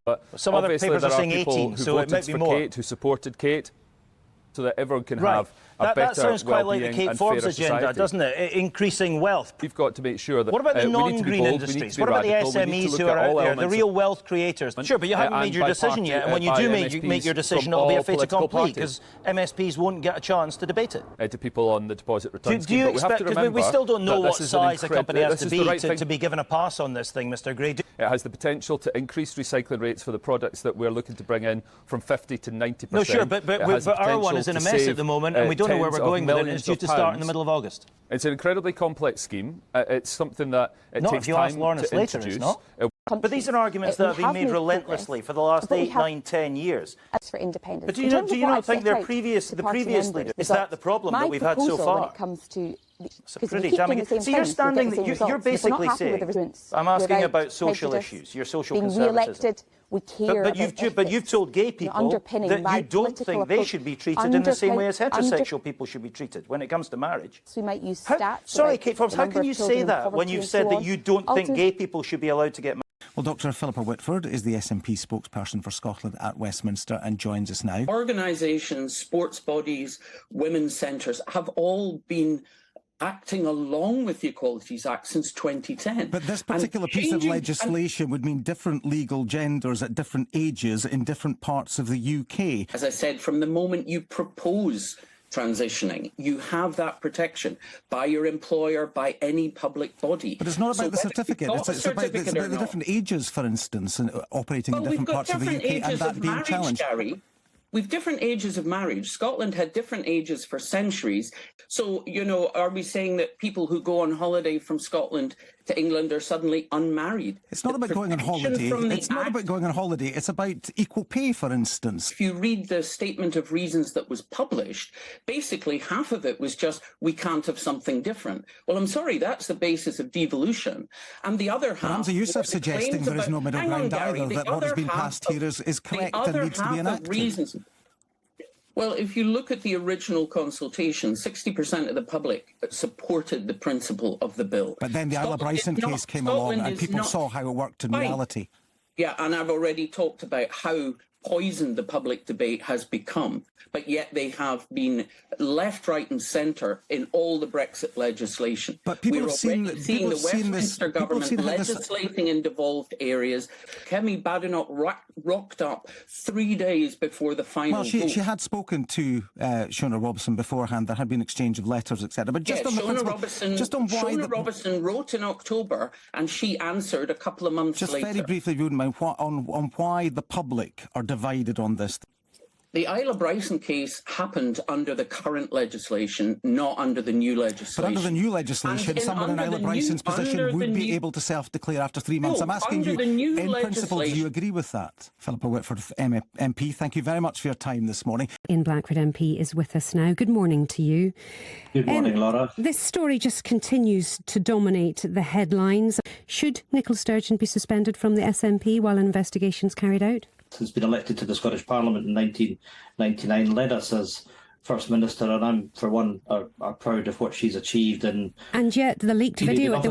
But some other papers are saying 18, so it might be more. Kate, who supported Kate, so that everyone can right. have a better that sounds quite like the Kate Forbes agenda, society. doesn't it? Increasing wealth. We've got to make sure that... What about the non-green industries? What about the SMEs who are out there, the real wealth creators? Sure, but you haven't made your decision yet, and when you do make your decision, it'll be a fait accompli, because MSPs won't get a chance to debate it. To people on the deposit return scheme. Do you expect, because we still don't know what size a company has to be given a pass on this thing, Mr Gray. It has the potential to increase recycling rates for the products that we're looking to bring in from 50 to 90%. No, sure, but our one is in a mess at the moment, and we don't know where we're going with it. It's due to start in the middle of August. It's an incredibly complex scheme. It's something that takes time to introduce. But these are arguments that have been made relentlessly for the last 8, 9, 10 years. For independence. But do you not think the previous leaders, is that the problem that we've had so far? When it comes to it's pretty damning. See, you're standing. You're basically saying. I'm asking about social issues. Your social conservatism. We care but you've told gay people that you don't think they should be treated in the same way as heterosexual people should be treated when it comes to marriage. So we might use stats. Sorry, Kate Forbes, how can you say that when you've said that you don't think gay people should be allowed to get married? Well, Dr Philippa Whitford is the SNP spokesperson for Scotland at Westminster and joins us now. Organisations, sports bodies, women's centres have all been acting along with the Equalities Act since 2010. But this particular piece of legislation would mean different legal genders at different ages in different parts of the UK. As I said, from the moment you propose transitioning, you have that protection by your employer, by any public body. But it's not about the certificate. It's about the different ages, for instance, and operating in different parts of the UK, and that being challenged. Gary. We've different ages of marriage. Scotland had different ages for centuries. So, are we saying that people who go on holiday from Scotland to England are suddenly unmarried? It's not about going on holiday. It's not about going on holiday. It's about equal pay, for instance. If you read the statement of reasons that was published, basically half of it was just, we can't have something different. Well, I'm sorry, that's the basis of devolution. And the other half... Ramsay Yousaf suggesting there is no middle ground either, that what has been passed here is correct and needs to be enacted. Well, if you look at the original consultation, 60% of the public supported the principle of the bill. But then the Isla Bryson case came along and people saw how it worked in reality. Yeah, and I've already talked about how poisoned the public debate has become, but yet they have been left, right and centre in all the Brexit legislation. But people have seen the Westminster government legislating in devolved areas. Kemi Badenoch rocked up 3 days before the final vote. She had spoken to Shona Robertson beforehand. There had been exchange of letters, etc. But just on the Shona Robertson wrote in October, and she answered a couple of months later. Just very briefly, if you wouldn't mind, on why the public are divided on this. The Isla Bryson case happened under the current legislation, not under the new legislation. But under the new legislation, someone in Isla Bryson's position would be able to self-declare after 3 months. I'm asking you, in principle, do you agree with that? Philippa Whitford, MP, thank you very much for your time this morning. Ian Blackford MP is with us now. Good morning to you. Good morning, Laura. This story just continues to dominate the headlines. Should Nicola Sturgeon be suspended from the SNP while investigations carried out? Has been elected to the Scottish Parliament in 1999, led us as First Minister, and I'm, for one, are proud of what she's achieved. And yet the leaked video at the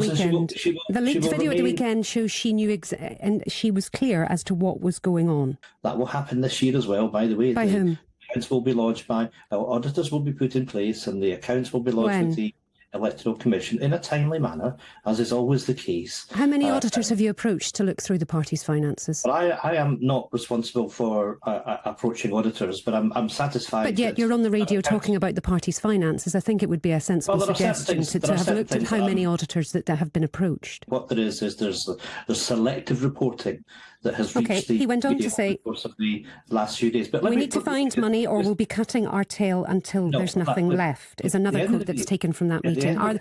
weekend shows she knew and she was clear as to what was going on. That will happen this year as well, by the way. By whom? Accounts will be lodged by, auditors will be put in place, and the accounts will be lodged with the Electoral Commission in a timely manner, as is always the case. How many auditors have you approached to look through the party's finances? Well, I am not responsible for approaching auditors, but I'm satisfied. But yet you're on the radio talking about the party's finances. I think it would be a sensible suggestion to have looked at how many auditors that have been approached. What there is there's selective reporting that has reached he went on to say, course of the last few days. But we need to find money or we'll be cutting our tail until there's nothing left, is another quote that's taken from that meeting. Are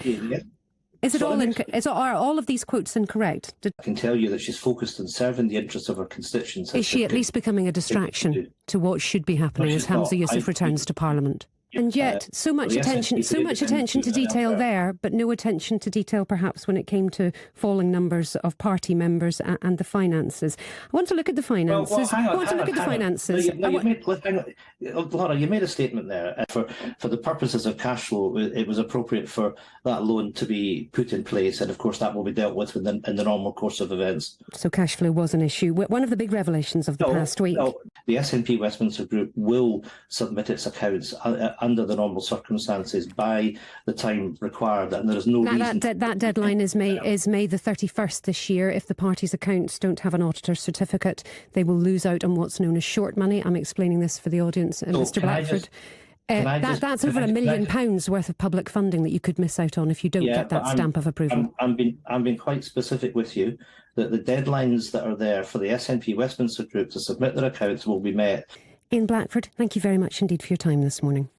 all of these quotes incorrect? I can tell you that she's focused on serving the interests of her constituents. Is she at least becoming a distraction to what should be happening as Hamza Yousaf returns to Parliament? And yet, so much attention to detail there, but no attention to detail perhaps when it came to falling numbers of party members and the finances. I want to look at the finances. Laura, you made a statement there. For the purposes of cash flow, it was appropriate for that loan to be put in place, and of course that will be dealt with in the normal course of events. So cash flow was an issue. One of the big revelations of the past week. The SNP Westminster Group will submit its accounts under the normal circumstances by the time required, and there is no reason... That deadline is May the 31st this year. If the party's accounts don't have an auditor's certificate, they will lose out on what's known as short money. I'm explaining this for the audience, Mr Blackford. That's over £1 million worth of public funding that you could miss out on if you don't get that stamp of approval. I'm being quite specific with you that the deadlines that are there for the SNP Westminster Group to submit their accounts will be met. Ian Blackford, thank you very much indeed for your time this morning.